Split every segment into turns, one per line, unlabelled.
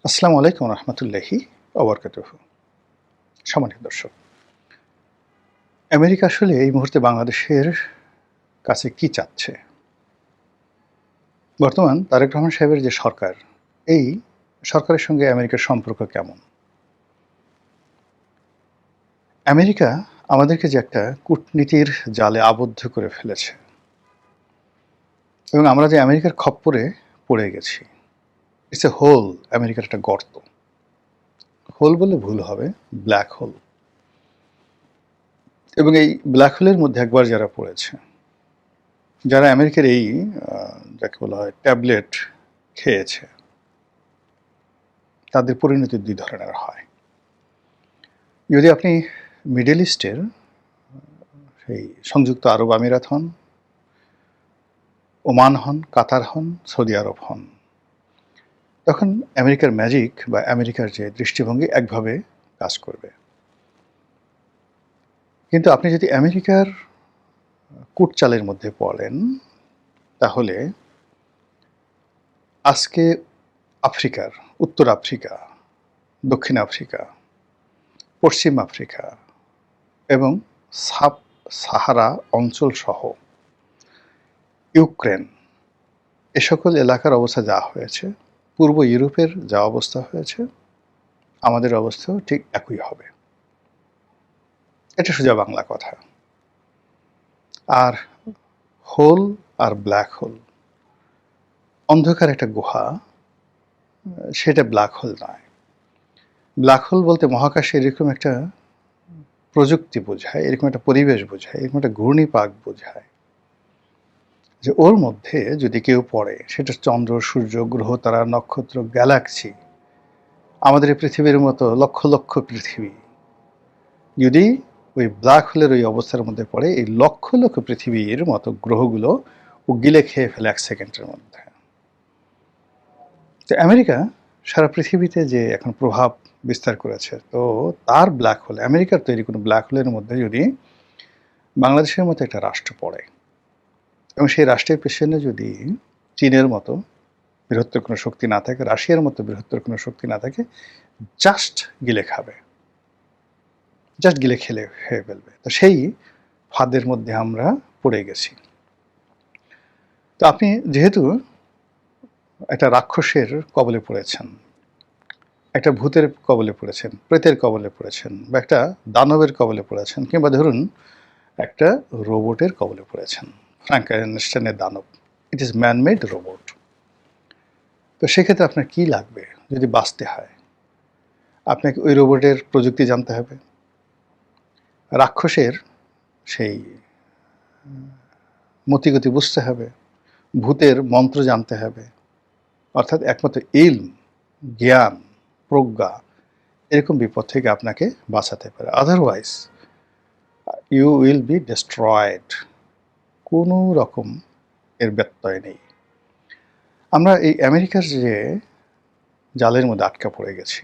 আসসালামু আলাইকুম রহমতুল্লাহি ওবরকাতুহু। সম্মানিত দর্শক, আমেরিকা আসলে এই মুহূর্তে বাংলাদেশের কাছে কি চাচ্ছে? বর্তমান তারেক রহমান সাহেবের যে সরকার, এই সরকারের সঙ্গে আমেরিকার সম্পর্ক কেমন? আমেরিকা আমাদেরকে যে একটা কূটনীতির জালে আবদ্ধ করে ফেলেছে এবং আমরা যে আমেরিকার খপ্পরে পড়ে গেছি। ইটস এ হোল, আমেরিকার একটা গর্ত। হোল বললে ভুল হবে, ব্ল্যাক হোল। এবং এই ব্ল্যাক হোলের মধ্যে একবার যারা পড়েছে, যারা আমেরিকার এই যাকে বলা হয় ট্যাবলেট খেয়েছে, তাদের পরিণতি দুই ধরনের হয়। যদি আপনি মিডল ইস্টের সেই সংযুক্ত আরব আমিরাত হন, ওমান হন, কাতার হন, সৌদি আরব হন, তখন আমেরিকার ম্যাজিক বা আমেরিকার যে দৃষ্টিভঙ্গি একভাবে কাজ করবে। কিন্তু আপনি যদি আমেরিকার কূটচালের মধ্যে পড়েন, তাহলে আজকে আফ্রিকার, উত্তর আফ্রিকা, দক্ষিণ আফ্রিকা, পশ্চিম আফ্রিকা এবং সাব সাহারা অঞ্চল সহ ইউক্রেন, এ সকল এলাকার অবস্থা যা হয়েছে, পূর্ব ইউরোপের যা অবস্থা হয়েছে, আমাদের অবস্থাও ঠিক একই হবে। এটা সোজা বাংলা কথা। আর হোল আর ব্ল্যাক হোল, অন্ধকার একটা গুহা, সেটা ব্ল্যাক হোল নয়। ব্ল্যাক হোল বলতে মহাকাশে এরকম একটা প্রযুক্তি বোঝায়, এরকম একটা পরিবেশ বোঝায়, এরকম একটা ঘূর্ণিপাক বোঝায় যে ওর মধ্যে যদি কেউ পড়ে, সেটা চন্দ্র, সূর্য, গ্রহ, তারা, নক্ষত্র, গ্যালাক্সি, আমাদের এই পৃথিবীর মতো লক্ষ লক্ষ পৃথিবী যদি ওই ব্ল্যাক হোলের ওই অবস্থার মধ্যে পড়ে, এই লক্ষ লক্ষ পৃথিবীর মতো গ্রহগুলো ও গিলে খেয়ে ফেলে 1 সেকেন্ডের মধ্যে। তো আমেরিকা সারা পৃথিবীতে যে এখন প্রভাব বিস্তার করেছে, তো তার ব্ল্যাক হোল, আমেরিকার তৈরি কোনো ব্ল্যাক হোলের মধ্যে যদি বাংলাদেশের মতো একটা রাষ্ট্র পড়ে এবং সেই রাষ্ট্রের পেছনে যদি চীনের মতো বৃহত্তর কোনো শক্তি না থাকে, রাশিয়ার মতো বৃহত্তর কোনো শক্তি না থাকে, জাস্ট গিলে খাবে, জাস্ট গিলে খেয়ে ফেলবে। তো সেই ফাঁদের মধ্যে আমরা পড়ে গেছি। তো আপনি যেহেতু একটা রাক্ষসের কবলে পড়েছেন, একটা ভূতের কবলে পড়েছেন, প্রেতের কবলে পড়েছেন, বা একটা দানবের কবলে পড়েছেন, কিংবা ধরুন একটা রোবটের কবলে পড়েছেন, ফ্রাঙ্কেনস্টাইনের দানব, it is man made robot. তো সেক্ষেত্রে আপনার কি লাগবে যদি বাঁচতে হয়? আপনাকে ওই রোবটের প্রযুক্তি জানতে হবে, রাক্ষসের সেই মতিগতি বুঝতে হবে, ভূতের মন্ত্র জানতে হবে, অর্থাৎ একমাত্র ইলম, জ্ঞান, প্রজ্ঞা এরকম বিপদ থেকে আপনাকে বাঁচাতে পারে। Otherwise you will be destroyed. কোনো রকম এর ব্যত্যয় নেই। আমরা এই আমেরিকার যে জালের মধ্যে আটকা পড়ে গেছি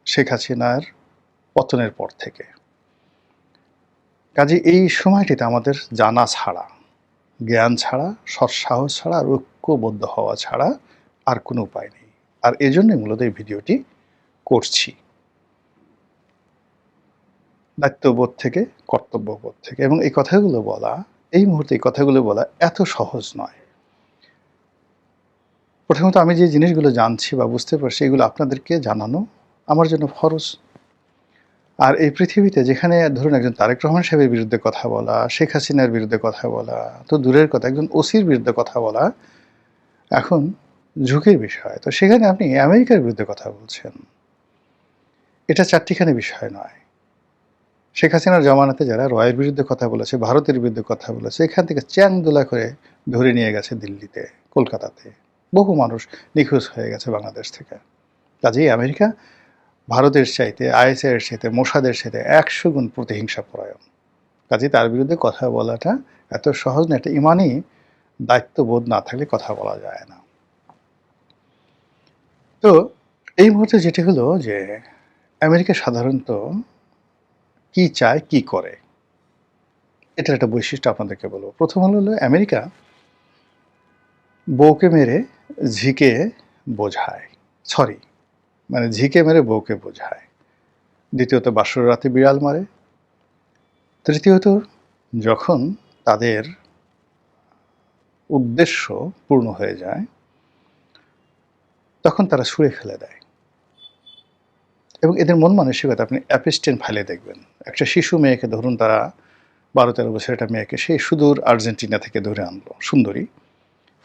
শেখ হাসিনার পতনের পর থেকে, কাজে এই সময়টিতে আমাদের জানা ছাড়া, জ্ঞান ছাড়া, সৎসাহস ছাড়া আর ঐক্যবদ্ধ হওয়া ছাড়া আর কোনো উপায় নেই। আর এজন্যই মূলত এই ভিডিওটি করছি, দায়িত্ববোধ থেকে, কর্তব্যবোধ থেকে। এবং এই কথাগুলো বলা, এই মুহূর্তে এই কথাগুলো বলা এত সহজ নয়। প্রথমত আমি যে জিনিসগুলো জানছি বা বুঝতে পারছি, এগুলো আপনাদেরকে জানানো আমার জন্য ফরজ। আর এই পৃথিবীতে যেখানে ধরুন একজন তারেক রহমান সাহেবের বিরুদ্ধে কথা বলা, শেখ হাসিনার বিরুদ্ধে কথা বলা তো দূরের কথা, একজন ওসির বিরুদ্ধে কথা বলা এখন ঝুঁকির বিষয়। তো সেখানে আপনি আমেরিকার বিরুদ্ধে কথা বলছেন, এটা চারটিখানি বিষয় নয়। শেখ হাসিনার জমানাতে যারা রয়ের বিরুদ্ধে কথা বলেছে, ভারতের বিরুদ্ধে কথা বলেছে, এখান থেকে চ্যাংদোলা করে ধরে নিয়ে গেছে দিল্লিতে, কলকাতাতে। বহু মানুষ নিখোঁজ হয়ে গেছে বাংলাদেশ থেকে। কাজেই আমেরিকা ভারতের চাইতে, আইএসআইয়ের চাইতে, মোসাদের চাইতে 100 গুণ প্রতিহিংসা পরায়ণ। কাজেই তার বিরুদ্ধে কথা বলাটা এত সহজ না। একটা ইমানি দায়িত্ববোধ না থাকলে কথা বলা যায় না। তো এই মুহূর্তে যেটি হলো যে আমেরিকা সাধারণত কি চায়, কি করে, এটার একটা বৈশিষ্ট্য আপনাদেরকে বলবো। প্রথম হলো আমেরিকা বউকে মেরে ঝিকে বোঝায়, সরি, মানে ঝিকে মেরে বউকে বোঝায়। দ্বিতীয়ত বাসর রাতে বিড়াল মারে। তৃতীয়ত যখন তাদের উদ্দেশ্য পূর্ণ হয়ে যায় তখন তারা ছুঁড়ে ফেলে দেয়। এবং এদের মন মানসিকতা আপনি অ্যাপস্টেন ফাইলে দেখবেন। একটা শিশু মেয়েকে ধরুন, তারা 12-13 বছরের একটা মেয়েকে সেই সুদূর আর্জেন্টিনা থেকে ধরে আনলো, সুন্দরী,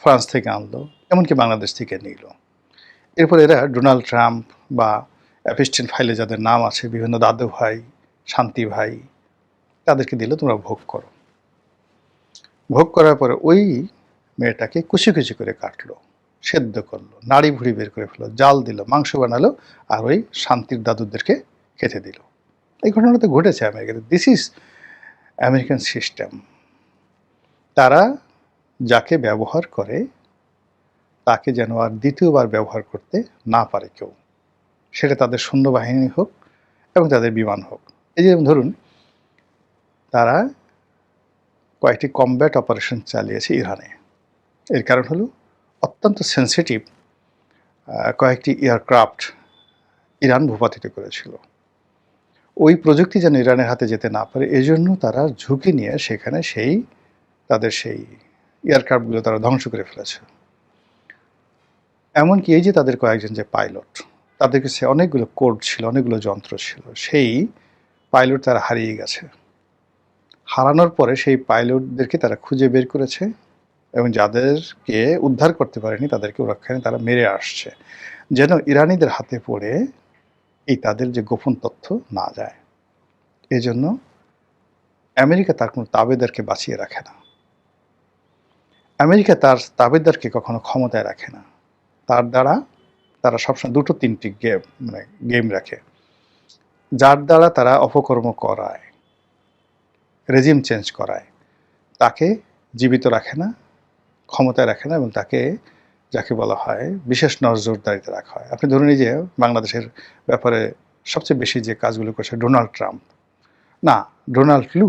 ফ্রান্স থেকে আনলো, এমনকি বাংলাদেশ থেকে নিল। এরপর এরা ডোনাল্ড ট্রাম্প বা অ্যাপস্টেন ফাইলে যাদের নাম আছে, বিভিন্ন দাদু ভাই, শান্তি ভাই, তাদেরকে দিল, তোমরা ভোগ করো। ভোগ করার পরে ওই মেয়েটাকে কুচি কুচি করে কাটলো, সেদ্ধ করলো, নাড়ি ভুড়ি বের করে ফেলো, জাল দিল, মাংস বানালো, আর ওই শান্তির দাদুদেরকে খেতে দিল। এই ঘটনাটা তো ঘটেছে আমেরিকাতে। This is American system. তারা যাকে ব্যবহার করে তাকে যেন আর দ্বিতীয়বার ব্যবহার করতে না পারে কেউ, সেটা তাদের সৈন্যবাহিনী হোক এবং তাদের বিমান হোক। এই যে ধরুন, তারা কয়েকটি কমব্যাট অপারেশন চালিয়েছে ইরানে। এর কারণ হলো অত্যন্ত সেন্সিটিভ কয়েকটি এয়ারক্রাফট ইরান ভূপাতিত করেছিল। ওই প্রযুক্তি যেন ইরানের হাতে যেতে না পারে, এজন্য তারা ঝুঁকি নিয়ে সেখানে তাদের সেই এয়ারক্রাফটগুলো তারা ধ্বংস করে ফেলেছে। এমনকি এই যে তাদের কয়েকজন যে পাইলট, তাদের কাছে অনেকগুলো কোড ছিল, অনেকগুলো যন্ত্র ছিল, সেই পাইলট তারা হারিয়ে গেছে। হারানোর পরে সেই পাইলটদেরকে তারা খুঁজে বের করেছে এবং যাদেরকে উদ্ধার করতে পারেনি তাদেরকে ওখানে তারা মেরে আসছে, যেন ইরানিদের হাতে পড়ে এই তাদের যে গোপন তথ্য না যায়। এই জন্য আমেরিকা তার কোনো তাবেদারকে বাঁচিয়ে রাখে না। আমেরিকা তার তাবেদারকে কখনো ক্ষমতায় রাখে না। তার দ্বারা তারা সবসময় 2-3টি গেম রাখে। যার দ্বারা তারা অপকর্ম করায়, রেজিম চেঞ্জ করায়, তাকে জীবিত রাখে না, ক্ষমতায় রাখে না, এবং তাকে, যাকে বলা হয়, বিশেষ নজরদারিতে রাখা হয়। আপনি ধরুন, এই যে বাংলাদেশের ব্যাপারে সবচেয়ে বেশি যে কাজগুলো করেছে ডোনাল্ড ট্রাম্প, না, ডোনাল্ড লু।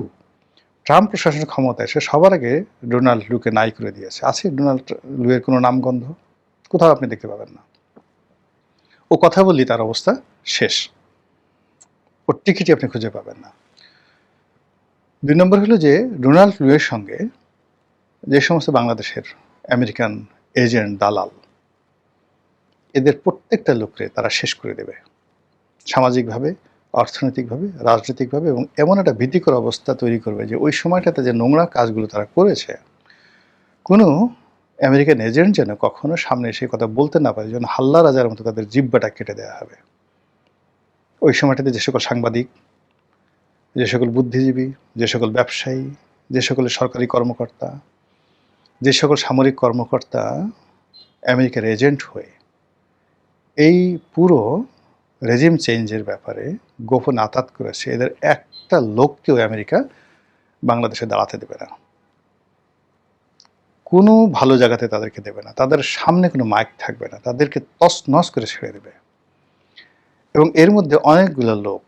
ট্রাম্প প্রশাসনের ক্ষমতায় এসে সবার আগে ডোনাল্ড লুকে নাই করে দিয়েছে। আছে ডোনাল্ড লুয়ের কোনো নামগন্ধ? কোথাও আপনি দেখতে পাবেন না। ও কথা বললি তার অবস্থা শেষ, ওর টিকিটই আপনি খুঁজে পাবেন না। 2 নম্বর হলো যে ডোনাল্ড লুয়ের সঙ্গে যে সমস্ত বাংলাদেশের আমেরিকান এজেন্ট, দালাল, এদের প্রত্যেকটা লোকরে তারা শেষ করে দেবে, সামাজিকভাবে, অর্থনৈতিকভাবে, রাজনৈতিকভাবে, এবং এমন একটা ভীতিকর অবস্থা তৈরি করবে যে ওই সময়টাতে যে নোংরা কাজগুলো তারা করেছে, কোনো আমেরিকান এজেন্ট যেন কখনো সামনে এসে কথা বলতে না পারে, যেন হাল্লা রাজার মতো তাদের জিহ্বাটা কেটে দেওয়া হবে। ওই সময়টাতে যে সকল সাংবাদিক, যে সকল বুদ্ধিজীবী, যে সকল ব্যবসায়ী, যে সকল সরকারি কর্মকর্তা, যে সকল সামরিক কর্মকর্তা আমেরিকার এজেন্ট হয়ে এই পুরো রেজিম চেঞ্জের ব্যাপারে গোপন আতাত করেছে, এদের একটা লোককেও আমেরিকা বাংলাদেশে দাঁড়াতে দেবে না, কোনো ভালো জায়গাতে তাদেরকে দেবে না, তাদের সামনে কোনো মাইক থাকবে না, তাদেরকে তছনছ করে ছেড়ে দেবে। এবং এর মধ্যে অনেকগুলো লোক,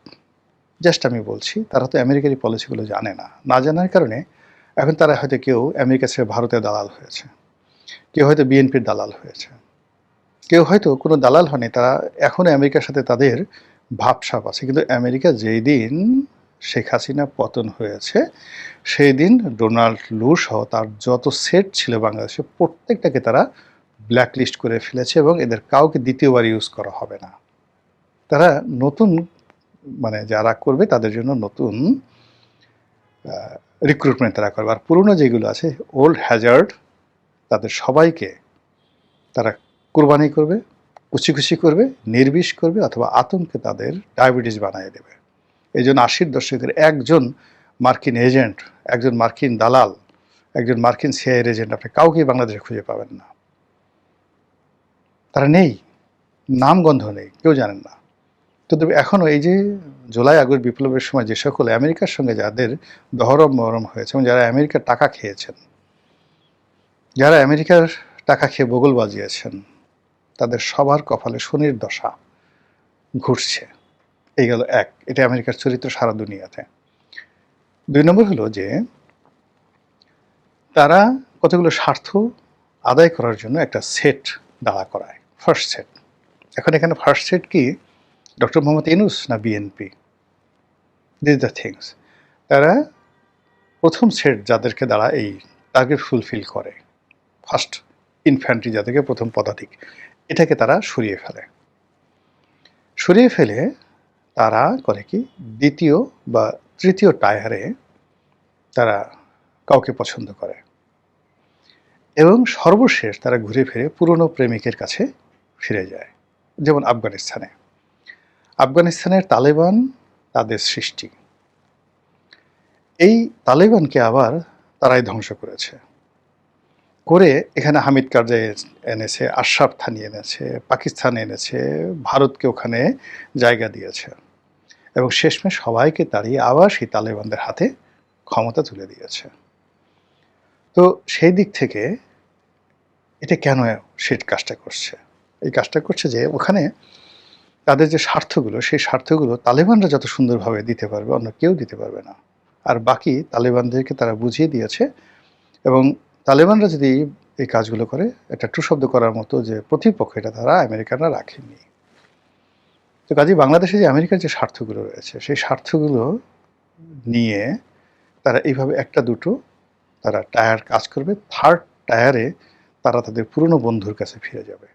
জাস্ট আমি বলছি, তারা তো আমেরিকার পলিসিগুলো জানে না। না জানার কারণে এখন তারা হয়তো কেউ আমেরিকা ছেড়ে ভারতের দালাল হয়েছে, কেউ হয়তো বিএনপির দালাল হয়েছে, কেউ হয়তো কোনো দালাল হয়নি, তারা এখনও আমেরিকার সাথে তাদের ভাবসাব আছে। কিন্তু আমেরিকা যেই দিন শেখ হাসিনা পতন হয়েছে, সেই দিন ডোনাল্ড লু সহ তার যত সেট ছিল বাংলাদেশে, প্রত্যেকটাকে তারা ব্ল্যাকলিস্ট করে ফেলেছে এবং এদের কাউকে দ্বিতীয়বার ইউজ করা হবে না। তারা নতুন, যারা করবে তাদের জন্য নতুন রিক্রুটমেন্ট তারা করবে, আর পুরনো যেগুলো আছে ওল্ড হ্যাজার্ড, তাদের সবাইকে তারা কোরবানি করবে, কুচি কুচি করবে, নির্বিষ করবে, অথবা আতঙ্কে তাদের ডায়াবেটিস বানিয়ে দেবে। এই জন্য 80-র দশকের একজন মার্কিন এজেন্ট, একজন মার্কিন দালাল, একজন মার্কিন সিআইএর এজেন্ট আপনি কাউকেই বাংলাদেশে খুঁজে পাবেন না। তারা নেই, নামগন্ধ নেই, কেউ জানেন না। তো এখনও এই যে জুলাই আগস্ট বিপ্লবের সময় যে সকল আমেরিকার সঙ্গে যাদের দহরম মহরম হয়েছে এবং যারা আমেরিকার টাকা খেয়েছেন, যারা আমেরিকার টাকা খেয়ে বগল বাজিয়েছেন, তাদের সবার কপালে শনির দশা ঘুরছে। এই গেল এক, এটা আমেরিকার চরিত্র সারা দুনিয়াতে। 2 নম্বর হলো যে তারা কতগুলো স্বার্থ আদায় করার জন্য একটা সেট দাঁড়া করায়। ফার্স্ট সেট, এখন এখানে ফার্স্ট সেট কি ডক্টর মোহাম্মদ ইউনূস না বিএনপি? This the things. তারা প্রথম সেট যাদেরকে দ্বারা এই টার্গেট ফুলফিল করে, ফার্স্ট ইনফ্যান্ট্রি যাদেরকে প্রথম পদাতিক, এটাকে তারা সরিয়ে ফেলে। সরিয়ে ফেলে তারা করে কি দ্বিতীয় বা তৃতীয় টায়ারে তারা কাউকে পছন্দ করে এবং সর্বশেষ তারা ঘুরে ফিরে পুরনো প্রেমিকের কাছে ফিরে যায়। যেমন আফগানিস্তানের তালেবান তাদের সৃষ্টি। এই তালেবানকে আবার তারাই ধ্বংস করেছে, করে এখানে হামিদ কারজাই এনেছে, আশরাফ থানি এনেছে, পাকিস্তান এনেছে, ভারতকে ওখানে জায়গা দিয়েছে এবং শেষমেশ সবাইকে তাড়িয়ে আবার সেই তালেবানদের হাতে ক্ষমতা তুলে দিয়েছে। তো সেই দিক থেকে এটা কেন সে কাজটা করছে? এই কাজটা করছে যে ওখানে তাদের যে স্বার্থগুলো, সেই স্বার্থগুলো তালেবানরা যত সুন্দরভাবে দিতে পারবে অন্য কেউ দিতে পারবে না। আর বাকি তালেবানদেরকে তারা বুঝিয়ে দিয়েছে এবং তালেবানরা যদি এই কাজগুলো করে, এটা ট্রু শব্দ করার মতো যে প্রতিপক্ষ, এটা তারা আমেরিকানরা রাখেনি। তো কাজেই বাংলাদেশে যে আমেরিকার যে স্বার্থগুলো রয়েছে, সেই স্বার্থগুলো নিয়ে তারা এইভাবে একটা দুটো তারা টায়ার কাজ করবে, থার্ড টায়ারে তারা তাদের পুরনো বন্ধুর কাছে ফিরে যাবে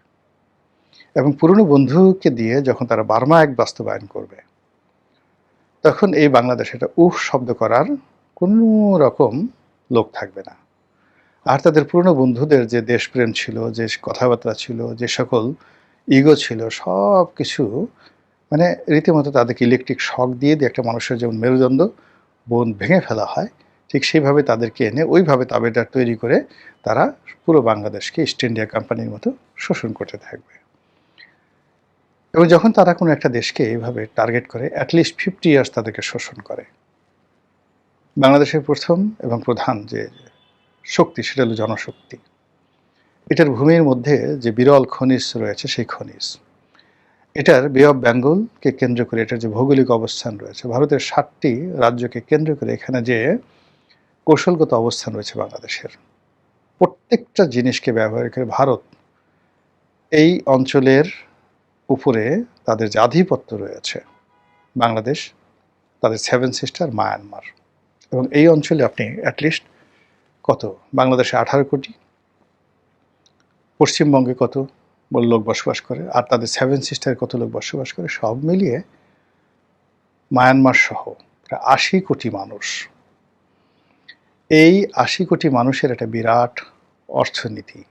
এবং পুরনো বন্ধুকে দিয়ে যখন তারা বার্মা এক বাস্তবায়ন করবে, তখন এই বাংলাদেশে এটা শব্দ করার কোনো রকম লোক থাকবে না। আর তাদের পুরনো বন্ধুদের যে দেশপ্রেম ছিল, যে কথাবার্তা ছিল, যে সকল ইগো ছিল, সব কিছু মানে রীতিমতো তাদেরকে ইলেকট্রিক শক দিয়ে একটা মানুষের যেমন মেরুদণ্ড বোন ভেঙে ফেলা হয়, ঠিক সেইভাবে তাদেরকে এনে ওইভাবে তাবেদার তৈরি করে তারা পুরো বাংলাদেশকে ইস্ট ইন্ডিয়া কোম্পানির মতো শোষণ করতে থাকবে। এবং যখন তারা কোনো একটা দেশকে এইভাবে টার্গেট করে, অ্যাটলিস্ট 50 ইয়ার্স তাদেরকে শোষণ করে, বাংলাদেশের প্রথম এবং প্রধান যে শক্তি সেটা হলো জনশক্তি। এটার ভূমির মধ্যে যে বিরল খনিজ রয়েছে, সেই খনিজ, এটার বে অফ বেঙ্গলকে কেন্দ্র করে এটার যে ভৌগোলিক অবস্থান রয়েছে, ভারতের 7টি রাজ্যকে কেন্দ্র করে এখানে যে কৌশলগত অবস্থান রয়েছে বাংলাদেশের, প্রত্যেকটা জিনিসকে ব্যবহার করে ভারত এই অঞ্চলের উপরে তাদের যে আধিপত্য রয়েছে, বাংলাদেশ, তাদের 7 সিস্টার, মায়ানমার, এবং এই অঞ্চলে আপনি অ্যাটলিস্ট কত, বাংলাদেশে 18 কোটি, পশ্চিমবঙ্গে কত লোক বসবাস করে, আর তাদের 7 সিস্টারে কত লোক বসবাস করে, সব মিলিয়ে মায়ানমার সহ প্রায় 80 কোটি মানুষ। এই 80 কোটি মানুষের একটা বিরাট অর্থনীতি,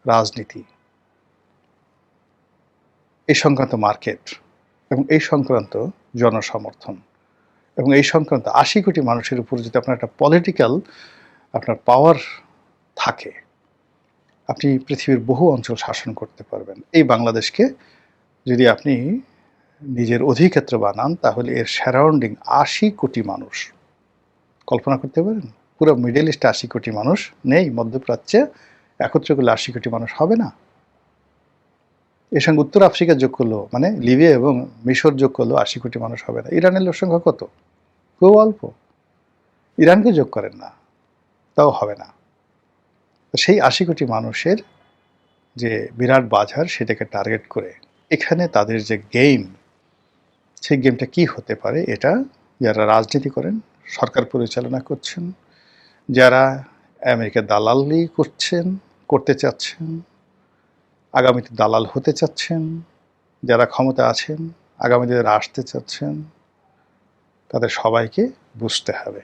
রাজনীতি, এই সংক্রান্ত মার্কেট এবং এই সংক্রান্ত জনসমর্থন এবং এই সংক্রান্ত 80 কোটি মানুষের উপর যদি আপনার একটা পলিটিক্যাল আপনার পাওয়ার থাকে, আপনি পৃথিবীর বহু অঞ্চল শাসন করতে পারবেন। এই বাংলাদেশকে যদি আপনি নিজের অধিক্ষেত্র বানান, তাহলে এর সারাউন্ডিং 80 কোটি মানুষ, কল্পনা করতে পারেন? পুরো মিডল ইস্টে 80 কোটি মানুষ নেই, মধ্যপ্রাচ্যে একত্রে করলে 80 কোটি মানুষ হবে না। এর সঙ্গে উত্তর আফ্রিকা যোগ করলো, মানে লিবিয়া এবং মিশর যোগ করলো 80 কোটি মানুষ হবে না। ইরানের লোক সংখ্যা কত? খুব অল্প। ইরানকে যোগ করেন না, তাও হবে না। সেই 80 কোটি মানুষের যে বিরাট বাজার, সেটাকে টার্গেট করে এখানে তাদের যে গেম, সেই গেমটা কি হতে পারে, এটা যারা রাজনীতি করেন, সরকার পরিচালনা করছেন, যারা আমেরিকার দালালি করতে চাচ্ছেন, আগামীতে দালাল হতে চাচ্ছেন, যারা ক্ষমতা আছেন, আগামীতে যারা আসতে চাচ্ছেন, তাদের সবাইকে বুঝতে হবে।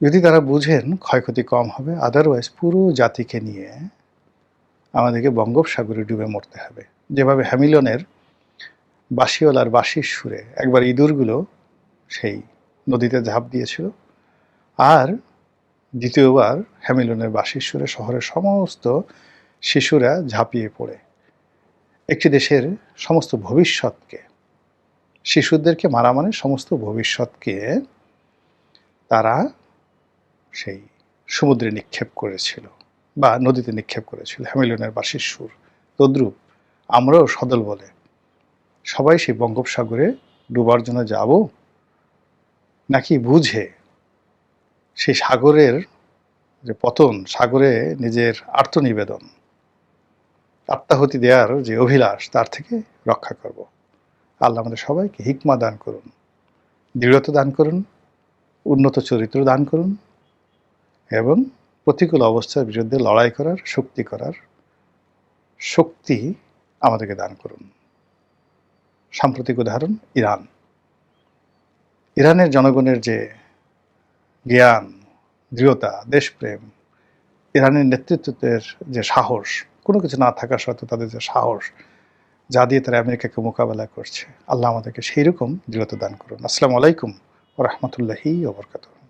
যদি তারা বুঝেন, ক্ষয়ক্ষতি কম হবে, আদারওয়াইজ পুরো জাতিকে নিয়ে আমাদেরকে বঙ্গোপসাগরে ডুবে মরতে হবে। যেভাবে হ্যামিলনের বাঁশিওয়ালার বাঁশির সুরে একবার ইঁদুরগুলো সেই নদীতে ঝাঁপ দিয়েছিল, আর দ্বিতীয়বার হ্যামিলনের বাঁশির সুরে শহরের সমস্ত শিশুরা ঝাঁপিয়ে পড়ে একটি দেশের সমস্ত ভবিষ্যৎকে, শিশুদেরকে মারা মানে সমস্ত ভবিষ্যৎকে তারা সেই সমুদ্রে নিক্ষেপ করেছিল বা নদীতে নিক্ষেপ করেছিল, হ্যামিলনের বাঁশির সুর। তদ্রূপ আমরাও সদল বলে সবাই সেই বঙ্গোপসাগরে ডুবার জন্য যাব, নাকি বুঝে সেই সাগরের যে পতন, সাগরে নিজের আত্মনিবেদন, আত্মাহুতি দেওয়ার যে অভিলাষ তার থেকে রক্ষা করব। আল্লাহ আমাদের সবাইকে হিকমা দান করুন, দৃঢ়তা দান করুন, উন্নত চরিত্র দান করুন এবং প্রতিকূল অবস্থার বিরুদ্ধে লড়াই করার শক্তি আমাদেরকে দান করুন। সাম্প্রতিক উদাহরণ ইরান। ইরানের জনগণের যে জ্ঞান, দৃঢ়তা, দেশপ্রেম, ইরানের নেতৃত্বের যে সাহস, কোনো কিছু না থাকা সত্ত্বেও তাদের যে সাহস, যা দিয়ে তারা আমেরিকাকে মোকাবেলা করছে, আল্লাহ আমাদেরকে সেই রকম দৃঢ়তা দান করুন। আসসালামু আলাইকুম ওয়া রাহমাতুল্লাহি ওয়া বারাকাতুহু।